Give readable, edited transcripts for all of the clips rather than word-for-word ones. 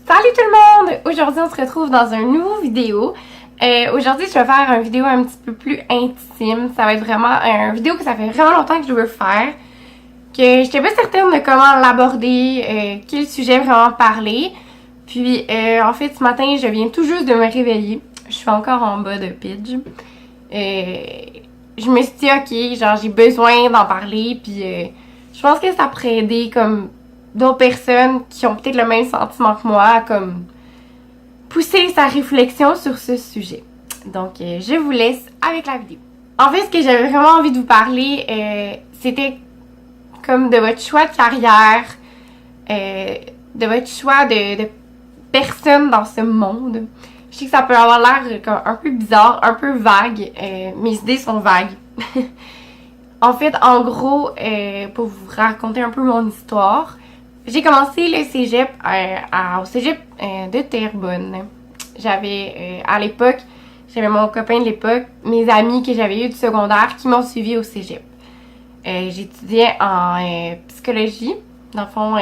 Salut tout le monde! Aujourd'hui, on se retrouve dans un nouveau vidéo. Aujourd'hui, je vais faire une vidéo un petit peu plus intime. Ça va être vraiment une vidéo que ça fait vraiment longtemps que je veux faire. Que j'étais pas certaine de comment l'aborder, quel sujet vraiment parler. Puis, en fait, ce matin, je viens tout juste de me réveiller. Je suis encore en bas de Pidge. Je me suis dit, ok, genre, j'ai besoin d'en parler. Puis, je pense que ça pourrait aider comme d'autres personnes qui ont peut-être le même sentiment que moi à comme pousser sa réflexion sur ce sujet. Donc, je vous laisse avec la vidéo. En fait, ce que j'avais vraiment envie de vous parler, c'était comme de votre choix de carrière, de votre choix de personne dans ce monde. Je sais que ça peut avoir l'air un peu bizarre, un peu vague. Mes idées sont vagues. En fait, en gros, pour vous raconter un peu mon histoire, j'ai commencé le cégep au cégep de Terrebonne. J'avais, à l'époque, j'avais mon copain de l'époque, mes amis que j'avais eu du secondaire qui m'ont suivi au cégep. J'étudiais en psychologie, dans le fond,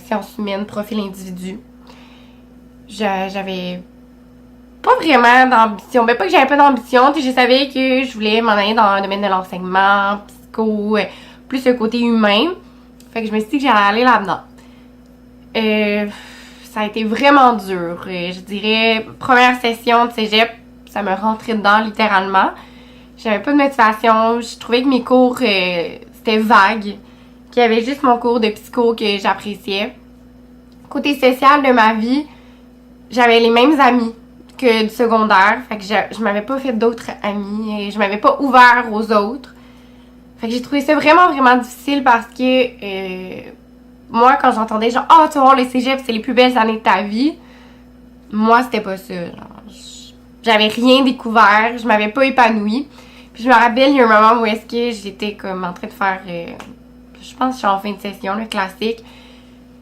sciences humaines, profil individu. J'avais pas vraiment d'ambition. Ben, pas que j'avais pas d'ambition, je savais que je voulais m'en aller dans le domaine de l'enseignement, psycho, plus le côté humain. Fait que je me suis dit que j'allais aller là-dedans. Ça a été vraiment dur. Je dirais, première session de cégep, ça me rentrait dedans littéralement. J'avais pas de motivation. Je trouvais que mes cours, c'était vague. Qu'il y avait juste mon cours de psycho que j'appréciais. Côté social de ma vie, j'avais les mêmes amis que du secondaire. Fait que je m'avais pas fait d'autres amis. Et je m'avais pas ouvert aux autres. Fait que j'ai trouvé ça vraiment, vraiment difficile parce que moi, quand j'entendais genre « Ah, tu vas voir le cégep, c'est les plus belles années de ta vie », moi, c'était pas ça. J'avais rien découvert, je m'avais pas épanouie. Puis je me rappelle, il y a un moment où est-ce que j'étais comme en train de faire, je pense que je suis en fin de session, le classique.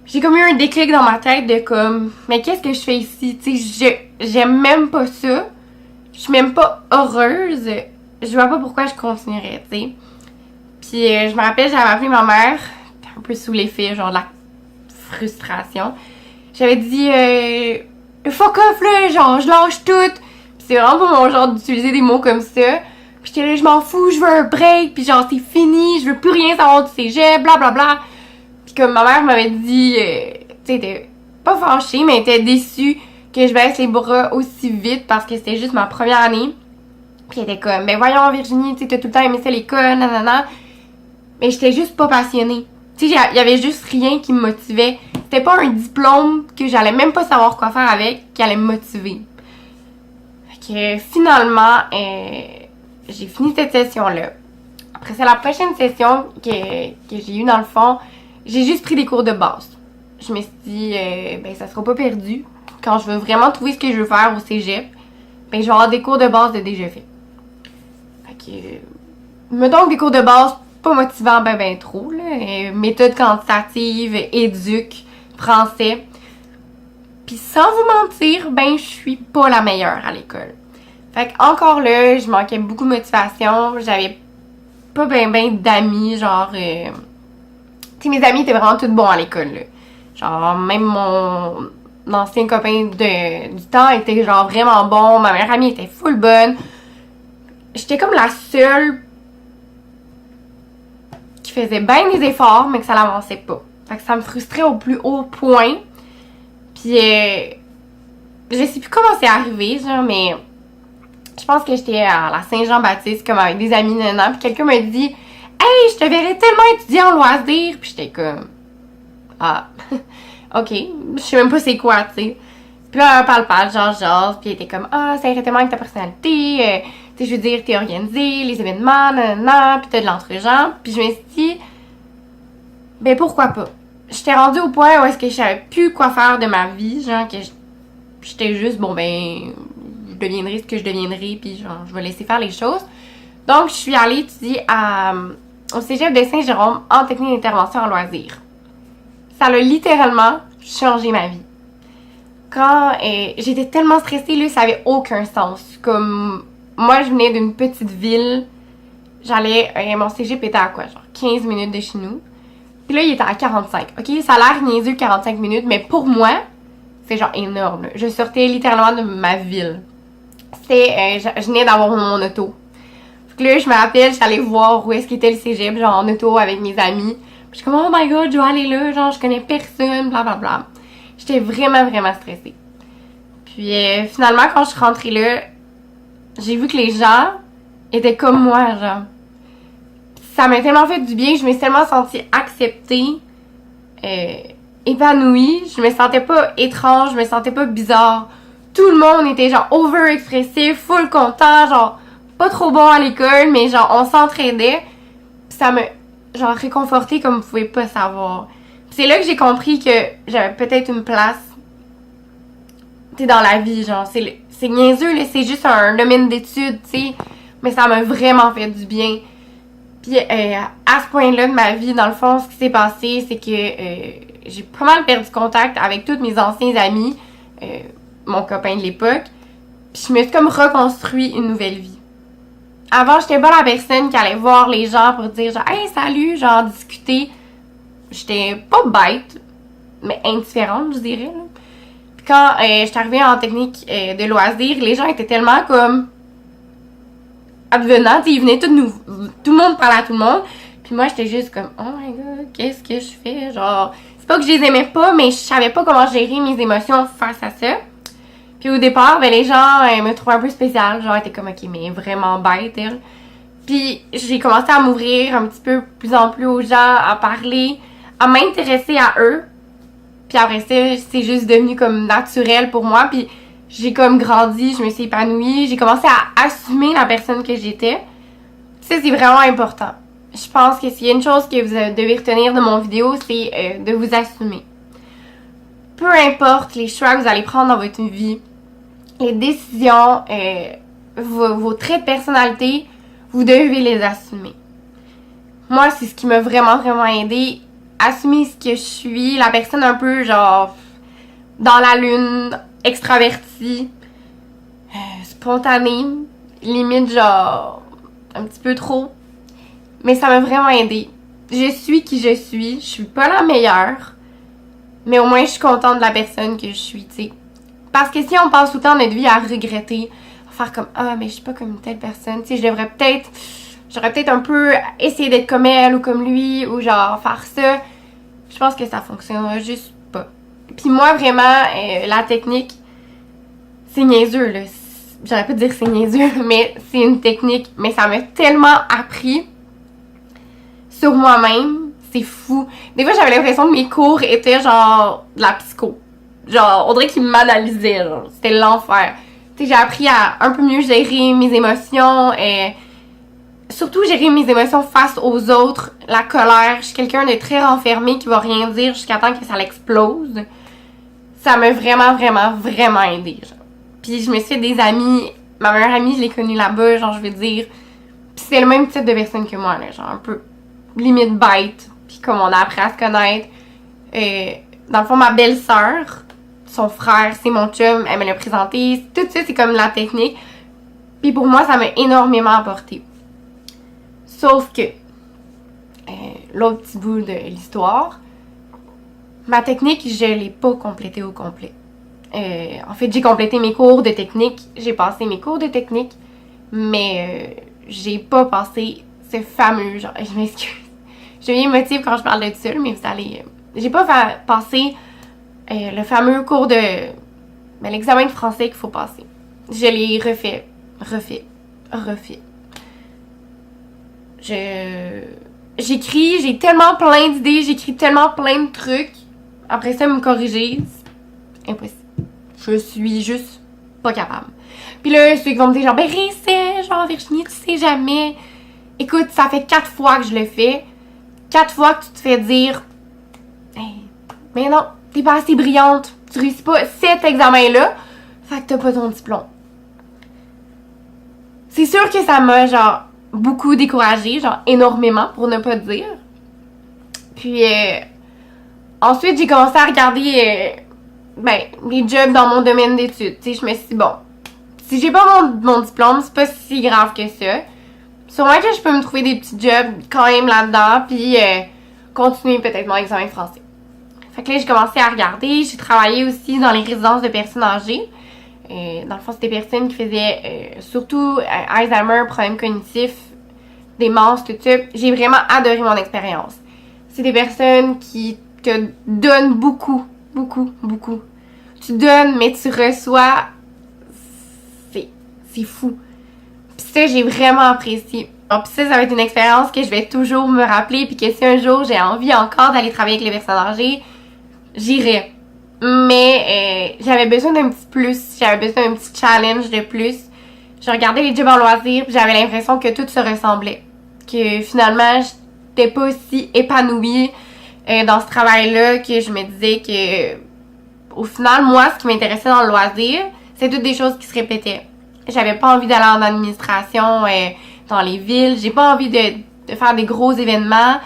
J'ai comme eu un déclic dans ma tête de comme « Mais qu'est-ce que je fais ici? » Tu sais, j'aime même pas ça. Je suis même pas heureuse. Je vois pas pourquoi je continuerais, tu sais. Puis je me rappelle, j'avais appelé ma mère, un peu sous l'effet, genre de la frustration. J'avais dit fuck off là, genre je lâche tout. Puis c'est vraiment pas mon genre d'utiliser des mots comme ça. Puis j'étais là, je m'en fous, je veux un break, puis genre c'est fini, je veux plus rien savoir du cégep, blablabla. Puis comme ma mère m'avait dit, tu sais, elle était pas fâchée, mais elle était déçue que je baisse les bras aussi vite parce que c'était juste ma première année. Puis elle était comme, ben voyons Virginie, tu sais, t'as tout le temps aimé ça l'école, nanana. Mais j'étais juste pas passionnée. Tu sais, il y avait juste rien qui me motivait. C'était pas un diplôme que j'allais même pas savoir quoi faire avec qui allait me motiver. Fait que finalement, j'ai fini cette session-là. Après ça, la prochaine session que j'ai eue dans le fond, j'ai juste pris des cours de base. Je me suis dit, ben ça sera pas perdu. Quand je veux vraiment trouver ce que je veux faire au cégep, ben je vais avoir des cours de base de déjà fait. Fait que, mettons que des cours de base pas motivant ben trop, là. Méthode quantitative, éduc, français. Puis sans vous mentir, ben je suis pas la meilleure à l'école. Fait que encore là, je manquais beaucoup de motivation. J'avais pas ben d'amis, genre... tu sais, mes amis étaient vraiment tous bons à l'école, là. Genre, même mon ancien copain du temps était genre vraiment bon. Ma meilleure amie était full bonne. J'étais comme la seule qui faisait bien des efforts, mais que ça l'avançait pas. Fait que ça me frustrait au plus haut point. Puis, je sais plus comment c'est arrivé, genre, mais je pense que j'étais à la Saint-Jean-Baptiste, comme avec des amis, puis quelqu'un m'a dit « Hey, je te verrais tellement étudier en loisirs! » Puis j'étais comme « Ah, ok, je sais même pas c'est quoi, tu sais. » Puis là, on parle, genre, puis il était comme « Ah, ça irait tellement avec ta personnalité, tu sais, je veux dire, t'es organisé, les événements, nanana, pis t'as de l'entre-gens. » Puis je me suis dit, ben pourquoi pas? J'étais rendue au point où est-ce que je savais plus quoi faire de ma vie, genre que j'étais juste, bon ben, je deviendrai ce que je deviendrai, puis genre, je vais laisser faire les choses. Donc, je suis allée étudier au cégep de Saint-Jérôme en technique d'intervention en loisirs. Ça a littéralement changé ma vie. Quand j'étais tellement stressée, là, ça avait aucun sens. Comme, moi, je venais d'une petite ville. Mon cégep était à quoi? Genre 15 minutes de chez nous. Puis là, il était à 45. OK? Ça a l'air niaiseux 45 minutes, mais pour moi, C'est genre énorme. Là. Je sortais littéralement de ma ville. C'était, je venais d'avoir mon auto. Fait que là, je me rappelle, j'allais voir où est-ce qu'était le cégep, genre en auto avec mes amis. Puis je suis comme, oh my god, je dois aller là, genre je connais personne, blablabla. J'étais vraiment, vraiment stressée. Puis finalement, quand je suis rentrée là, j'ai vu que les gens étaient comme moi, genre. Ça m'a tellement fait du bien, je me suis tellement sentie acceptée, épanouie. Je me sentais pas étrange, je me sentais pas bizarre. Tout le monde était genre over-expressif, full content, genre pas trop bon à l'école, mais genre on s'entraidait. Ça m'a genre réconfortée comme vous pouvez pas savoir. C'est là que j'ai compris que j'avais peut-être une place, tu sais, dans la vie, genre c'est niaiseux, là, c'est juste un domaine d'études, tu sais, mais ça m'a vraiment fait du bien. Puis à ce point-là de ma vie, dans le fond, ce qui s'est passé, c'est que j'ai pas mal perdu contact avec tous mes anciens amis, mon copain de l'époque, puis je me suis comme reconstruit une nouvelle vie. Avant, j'étais pas la personne qui allait voir les gens pour dire genre « Hey, salut! » genre discuter. J'étais pas bête, mais indifférente, je dirais. Là. Puis quand j'étais arrivée en technique de loisirs, les gens étaient tellement comme advenants, ils venaient tout le monde parlait à tout le monde. Puis moi, j'étais juste comme « Oh my god, qu'est-ce que je fais? » Genre, c'est pas que je les aimais pas, mais je savais pas comment gérer mes émotions face à ça. Puis au départ, ben les gens me trouvaient un peu spéciale. Genre, étaient comme, ok, mais vraiment bête, elle. Puis j'ai commencé à m'ouvrir un petit peu plus en plus aux gens, à parler, à m'intéresser à eux. Puis après ça, c'est juste devenu comme naturel pour moi. Puis j'ai comme grandi, je me suis épanouie. J'ai commencé à assumer la personne que j'étais. Ça, c'est vraiment important. Je pense que s'il y a une chose que vous devez retenir de mon vidéo, c'est de vous assumer. Peu importe les choix que vous allez prendre dans votre vie, les décisions, vos traits de personnalité, vous devez les assumer. Moi, c'est ce qui m'a vraiment, vraiment aidé. Assumer ce que je suis, la personne un peu, genre, dans la lune, extravertie, spontanée, limite, genre, un petit peu trop. Mais ça m'a vraiment aidé. Je suis qui je suis pas la meilleure, mais au moins, je suis contente de la personne que je suis, tu sais. Parce que si on passe tout le temps notre vie à regretter, à faire comme « Ah, mais je suis pas comme une telle personne, tu sais, j'aurais peut-être un peu essayé d'être comme elle ou comme lui, ou genre faire ça », je pense que ça fonctionnera juste pas. Puis moi, vraiment, la technique, c'est niaiseux, là. J'aurais pas dire que c'est niaiseux, mais c'est une technique. Mais ça m'a tellement appris sur moi-même. C'est fou. Des fois, j'avais l'impression que mes cours étaient genre de la psycho. Genre, on dirait qu'ils m'analysaient, genre. C'était l'enfer. Tu sais, j'ai appris à un peu mieux gérer mes émotions et surtout gérer mes émotions face aux autres. La colère. Je suis quelqu'un de très renfermé qui va rien dire jusqu'à temps que ça l'explose. Ça m'a vraiment, vraiment, vraiment aidé, genre. Puis je me suis fait des amis. Ma meilleure amie, je l'ai connue là-bas, genre, je veux dire. Puis c'est le même type de personne que moi, là. Genre, un peu limite bête. Puis comme on a appris à se connaître. Dans le fond, ma belle-sœur, son frère, c'est mon chum, elle me l'a présenté. Tout ça, c'est comme la technique. Puis pour moi, ça m'a énormément apporté. Sauf que, l'autre petit bout de l'histoire, ma technique, je l'ai pas complétée au complet. En fait, j'ai complété mes cours de technique, j'ai passé mes cours de technique, mais j'ai pas passé ce fameux, genre, je m'excuse. Je suis émotive quand je parle de ça, mais vous allez... j'ai pas passé le fameux cours de... ben, l'examen de français qu'il faut passer. Je l'ai refait. J'écris, j'ai tellement plein d'idées, j'écris tellement plein de trucs. Après ça, me corriger, c'est impossible. Je suis juste pas capable. Puis là, ceux qui vont me dire genre, ben réessaie, genre Virginie, tu sais jamais. Écoute, ça fait 4 fois que je le fais. 4 fois que tu te fais dire, hey, mais non, t'es pas assez brillante, tu réussis pas cet examen-là, fait que t'as pas ton diplôme. C'est sûr que ça m'a, genre, beaucoup découragée, genre, énormément, pour ne pas dire. Puis, ensuite, j'ai commencé à regarder, les jobs dans mon domaine d'études. Tu sais, je me suis dit, bon, si j'ai pas mon diplôme, c'est pas si grave que ça. Sûrement que je peux me trouver des petits jobs quand même là-dedans, puis continuer peut-être mon examen français. Fait que là, j'ai commencé à regarder. J'ai travaillé aussi dans les résidences de personnes âgées. Dans le fond, c'était des personnes qui faisaient surtout Alzheimer, problèmes cognitifs, démence, tout ça. J'ai vraiment adoré mon expérience. C'est des personnes qui te donnent beaucoup, beaucoup, beaucoup. Tu donnes, mais tu reçois. C'est fou. Puis ça, j'ai vraiment apprécié. Puis ça va être une expérience que je vais toujours me rappeler, puis que si un jour j'ai envie encore d'aller travailler avec les personnes âgées, j'irai. Mais j'avais besoin d'un petit plus, j'avais besoin d'un petit challenge de plus. Je regardais les jobs en loisirs, puis j'avais l'impression que tout se ressemblait. Que finalement, j'étais pas aussi épanouie dans ce travail-là, que je me disais que au final, moi, ce qui m'intéressait dans le loisir, c'est toutes des choses qui se répétaient. J'avais pas envie d'aller en administration dans les villes, j'ai pas envie de faire des gros événements,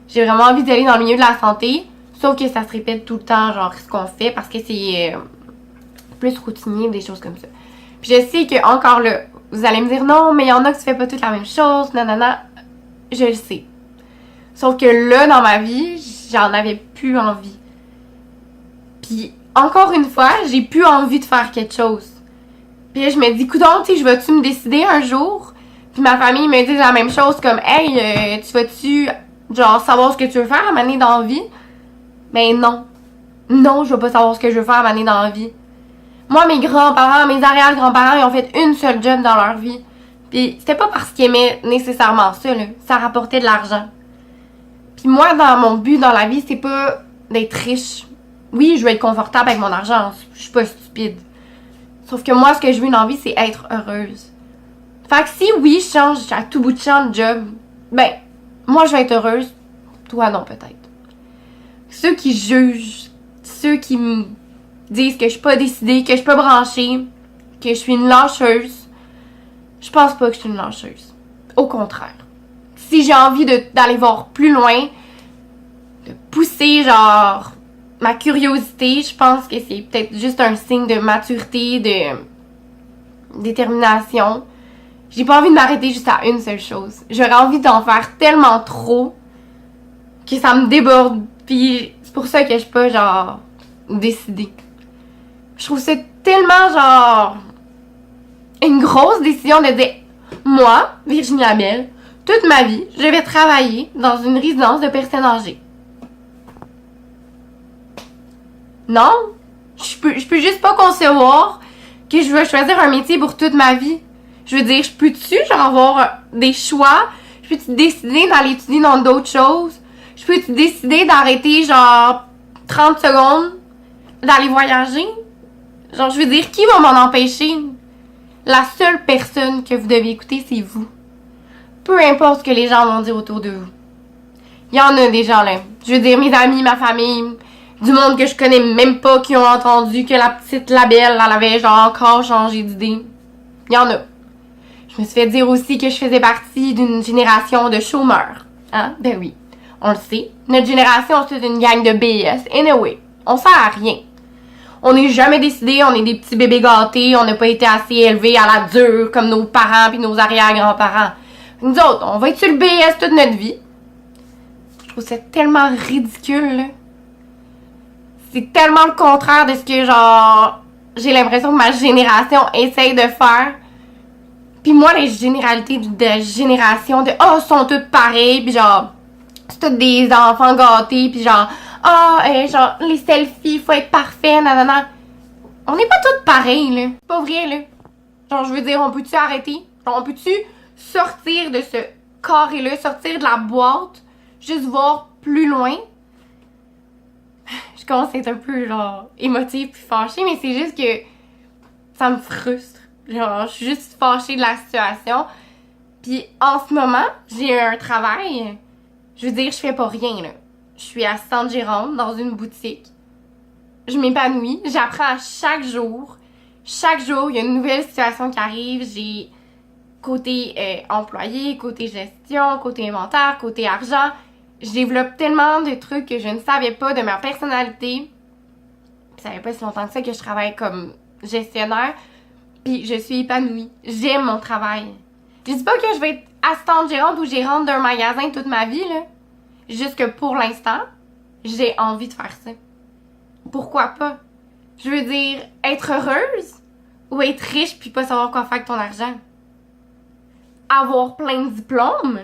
j'ai vraiment envie d'aller dans le milieu de la santé, sauf que ça se répète tout le temps, genre ce qu'on fait, parce que c'est plus routinier, des choses comme ça. Puis je sais que encore là, vous allez me dire non, mais il y en a que tu fais pas toute la même chose, nanana, je le sais. Sauf que là, dans ma vie, j'en avais plus envie. Puis encore une fois, j'ai plus envie de faire quelque chose. Puis là, je me dis, coudonc, tu sais, je vais-tu me décider un jour? Puis ma famille me dit la même chose, comme, hey, tu vas-tu, genre, savoir ce que tu veux faire à m'amener dans la vie? Ben non. Non, je veux pas savoir ce que je veux faire à m'amener dans la vie. Moi, mes grands-parents, mes arrière-grands-parents, ils ont fait une seule job dans leur vie. Puis c'était pas parce qu'ils aimaient nécessairement ça, là. Ça rapportait de l'argent. Puis moi, dans mon but dans la vie, c'est pas d'être riche. Oui, je veux être confortable avec mon argent. Je suis pas stupide. Sauf que moi, ce que je veux dans la vie, c'est être heureuse. Fait que si oui, je change à tout bout de champ de job, ben, moi, je vais être heureuse. Toi, non, peut-être. Ceux qui jugent, ceux qui me disent que je suis pas décidée, que je suis pas branchée, que je suis une lâcheuse, je pense pas que je suis une lâcheuse. Au contraire. Si j'ai envie d'aller voir plus loin, de pousser, genre, ma curiosité, je pense que c'est peut-être juste un signe de maturité, de détermination. J'ai pas envie de m'arrêter juste à une seule chose. J'aurais envie d'en faire tellement trop que ça me déborde. Puis c'est pour ça que je suis pas, genre, décidée. Je trouve ça tellement, genre, une grosse décision de dire, moi, Virginie Labelle, toute ma vie, je vais travailler dans une résidence de personnes âgées. Non, je peux juste pas concevoir que je vais choisir un métier pour toute ma vie. Je veux dire, je peux-tu genre avoir des choix? Je peux-tu décider d'aller étudier dans d'autres choses? Je peux-tu décider d'arrêter genre 30 secondes, d'aller voyager? Genre, je veux dire, qui va m'en empêcher? La seule personne que vous devez écouter, c'est vous. Peu importe ce que les gens vont dire autour de vous. Il y en a des gens là. Je veux dire, mes amis, ma famille, du monde que je connais même pas qui ont entendu que la petite Labelle, elle avait genre encore changé d'idée. Il y en a. Je me suis fait dire aussi que je faisais partie d'une génération de chômeurs. Hein? Ben oui. On le sait. Notre génération, c'est une gang de BS. Anyway, on sert à rien. On n'est jamais décidé, on est des petits bébés gâtés, on n'a pas été assez élevés à la dure comme nos parents puis nos arrière-grands-parents. Nous autres, on va être sur le BS toute notre vie. Je trouve ça tellement ridicule, là. C'est tellement le contraire de ce que, genre, j'ai l'impression que ma génération essaye de faire. Puis moi, les généralités de génération de « oh, sont toutes pareilles », puis genre, c'est toutes des enfants gâtés, puis genre « ah, genre, les selfies, faut être parfait, nanana ». On n'est pas toutes pareilles, là. C'est pas vrai, là. Genre, je veux dire, on peut-tu arrêter? Genre, on peut-tu sortir de ce carré-là, sortir de la boîte, juste voir plus loin? Je commence à être un peu, genre, émotive puis fâchée, mais c'est juste que ça me frustre. Genre, je suis juste fâchée de la situation. Puis en ce moment, j'ai un travail. Je veux dire, je fais pas rien, là. Je suis assistante gérante dans une boutique. Je m'épanouis. J'apprends à chaque jour. Chaque jour, il y a une nouvelle situation qui arrive. J'ai côté employé, côté gestion, côté inventaire, côté argent. Je développe tellement de trucs que je ne savais pas de ma personnalité. Ça fait pas si longtemps que ça que je travaille comme gestionnaire. Puis je suis épanouie. J'aime mon travail. Je dis pas que je vais être assistante gérante ou gérante d'un magasin toute ma vie, là. Juste que pour l'instant, j'ai envie de faire ça. pourquoi pas? Je veux dire, être heureuse ou être riche puis pas savoir quoi faire avec ton argent? Avoir plein de diplômes,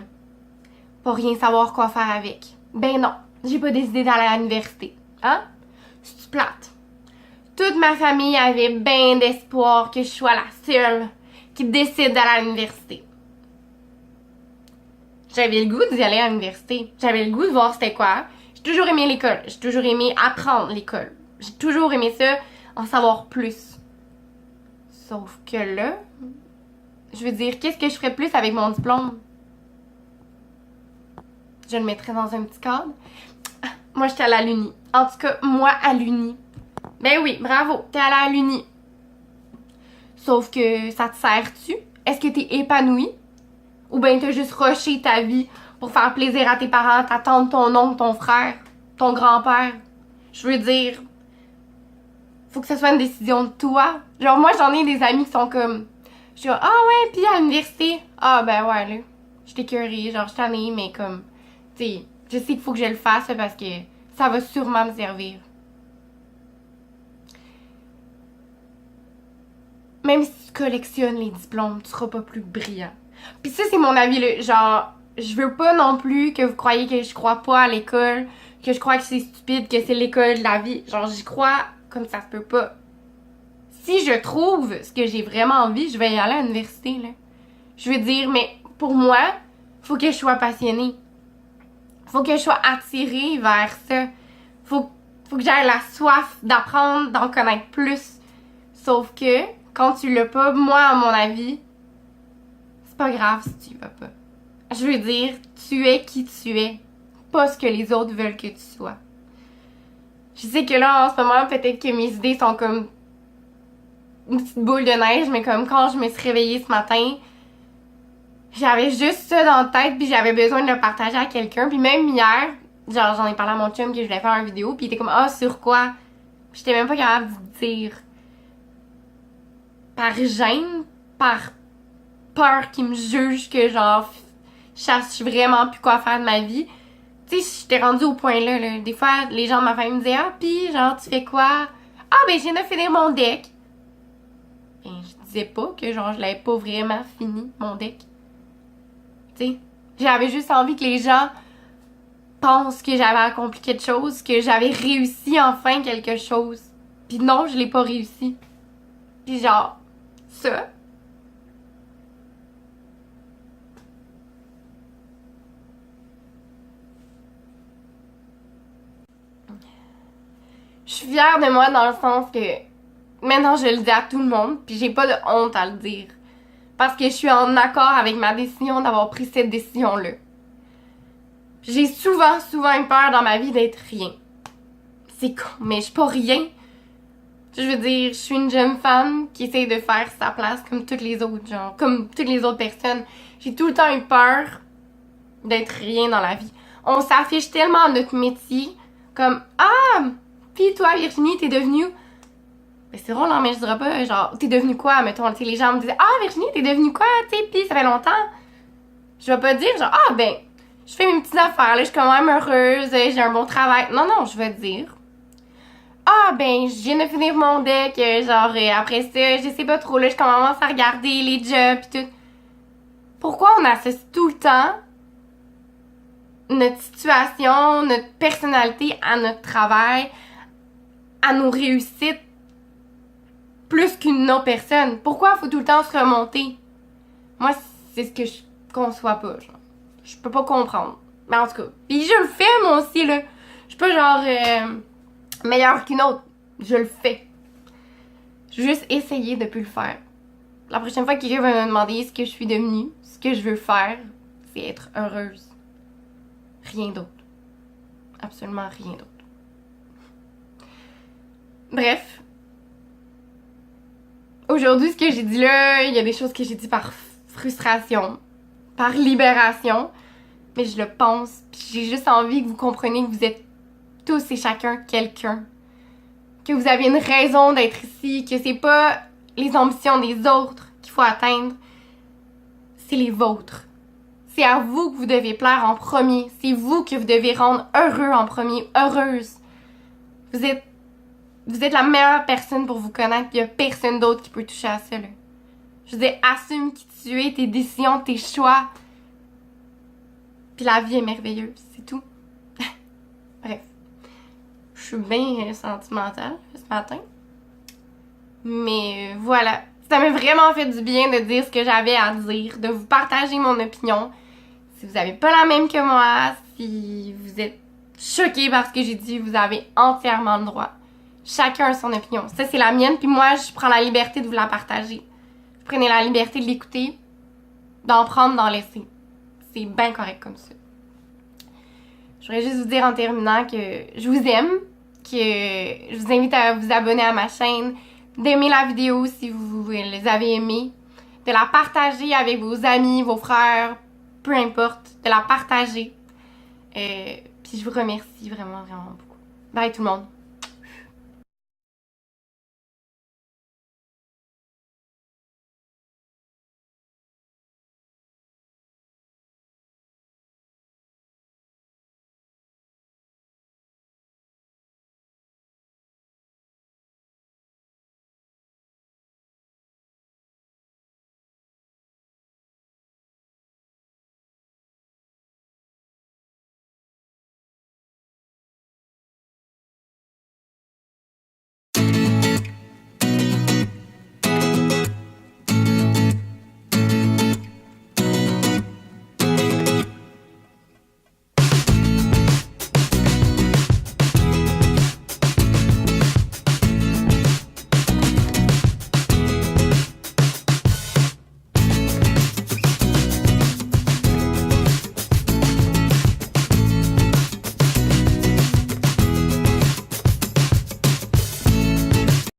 pas rien savoir quoi faire avec. Ben non, j'ai pas décidé d'aller à l'université. Hein? C'est plate. Toute ma famille avait bien d'espoir que je sois la seule qui décide d'aller à l'université. J'avais le goût d'y aller à l'université. J'avais le goût de voir c'était quoi. J'ai toujours aimé l'école. J'ai toujours aimé apprendre l'école. J'ai toujours aimé ça, en savoir plus. Sauf que là, je veux dire, qu'est-ce que je ferais plus avec mon diplôme? Je le mettrais dans un petit cadre. Moi, j'étais allée à l'uni. En tout cas, moi, à l'uni. Ben oui, bravo, t'es allée à l'uni. Sauf que ça te sert-tu? Est-ce que t'es épanouie? Ou ben t'as juste rushé ta vie pour faire plaisir à tes parents, ta tante, ton oncle, ton frère, ton grand-père? Je veux dire, faut que ce soit une décision de toi. Genre, moi, j'en ai des amis qui sont comme... Je suis comme, ah ouais, puis à l'université. Ah ben ouais, là, je t'écœurée, genre, je t'en ai, mais comme... Tu sais, je sais qu'il faut que je le fasse parce que ça va sûrement me servir. Même si tu collectionnes les diplômes, tu seras pas plus brillant. Puis ça, c'est mon avis, là. Genre, je veux pas non plus que vous croyez que je crois pas à l'école, que je crois que c'est stupide, que c'est l'école de la vie. Genre, j'y crois comme ça se peut pas. Si je trouve ce que j'ai vraiment envie, je vais y aller à l'université, là. Je veux dire, mais pour moi, faut que je sois passionnée. Faut que je sois attirée vers ça. Faut que j'aie la soif d'apprendre, d'en connaître plus. Sauf que, quand tu l'as pas, moi, à mon avis, c'est pas grave si tu y vas pas. Je veux dire, tu es qui tu es, pas ce que les autres veulent que tu sois. Je sais que là, en ce moment, peut-être que mes idées sont comme une petite boule de neige, mais comme quand je me suis réveillée ce matin, j'avais juste ça dans la tête, puis j'avais besoin de le partager à quelqu'un. Puis même hier, genre, j'en ai parlé à mon chum que je voulais faire une vidéo, puis il était comme « Ah, sur quoi? » J'étais même pas capable de dire. Par gêne, par peur qu'il me juge que genre je cherche vraiment plus quoi faire de ma vie. Tu sais, j'étais rendue au point là. Des fois, les gens de ma famille me disaient « Ah, pis genre, tu fais quoi? » « Ah, ben, je viens de finir mon deck. » Ben, je disais pas que genre, je l'avais pas vraiment fini, mon deck. Tu sais, j'avais juste envie que les gens pensent que j'avais accompli quelque chose, que j'avais réussi enfin quelque chose. Puis non, je l'ai pas réussi. Puis genre, ça. Je suis fière de moi dans le sens que maintenant je le dis à tout le monde, puis j'ai pas de honte à le dire. Parce que je suis en accord avec ma décision d'avoir pris cette décision-là. J'ai souvent eu peur dans ma vie d'être rien. C'est con, mais je suis pas rien. Je veux dire, je suis une jeune femme qui essaye de faire sa place comme toutes les autres, genre, comme toutes les autres personnes. J'ai tout le temps eu peur d'être rien dans la vie. On s'affiche tellement notre métier comme « Ah! Pis toi, Virginie, t'es devenue... » Ben c'est drôle, hein, mais je dirais pas, genre, t'es devenue quoi, mettons, tu sais, les gens me disaient « Ah, Virginie, t'es devenue quoi, tu sais, pis ça fait longtemps. » Je vais pas dire, genre, ah, ben, je fais mes petites affaires, là, je suis quand même heureuse, j'ai un bon travail. Non, non, je vais dire, ah, ben, je viens de finir mon deck, genre, après ça, je sais pas trop, là, je commence à regarder les jobs pis tout. Pourquoi on associe tout le temps notre situation, notre personnalité à notre travail, à nos réussites, plus qu'une autre personne? Pourquoi il faut tout le temps se remonter? Moi, c'est ce que je conçois pas, genre. Je peux pas comprendre. Mais en tout cas, pis je le fais, moi aussi, là. Je suis pas genre meilleure qu'une autre. Je le fais. Je veux juste essayer de plus le faire. La prochaine fois que quelqu'un va me demander ce que je suis devenue, ce que je veux faire, c'est être heureuse. Rien d'autre. Absolument rien d'autre. Bref. Aujourd'hui, ce que j'ai dit là, il y a des choses que j'ai dit par frustration, par libération, mais je le pense, puis j'ai juste envie que vous compreniez que vous êtes tous et chacun quelqu'un, que vous avez une raison d'être ici, que c'est pas les ambitions des autres qu'il faut atteindre, c'est les vôtres. C'est à vous que vous devez plaire en premier, c'est vous que vous devez rendre heureux en premier, heureuse. Vous êtes vous êtes la meilleure personne pour vous connaître, il y a personne d'autre qui peut toucher à ça, là. Je veux dire, assume qui tu es, tes décisions, tes choix. Puis la vie est merveilleuse, c'est tout. Bref. Je suis bien sentimentale ce matin. Mais voilà. Ça m'a vraiment fait du bien de dire ce que j'avais à dire, de vous partager mon opinion. Si vous n'avez pas la même que moi, si vous êtes choqué par ce que j'ai dit, vous avez entièrement le droit. Chacun a son opinion. Ça, c'est la mienne, puis moi, je prends la liberté de vous la partager. Vous prenez la liberté de l'écouter, d'en prendre, d'en laisser. C'est bien correct comme ça. Je voudrais juste vous dire en terminant que je vous aime, que je vous invite à vous abonner à ma chaîne, d'aimer la vidéo si vous les avez aimées, de la partager avec vos amis, vos frères, peu importe, de la partager. Puis je vous remercie vraiment, vraiment beaucoup. Bye tout le monde!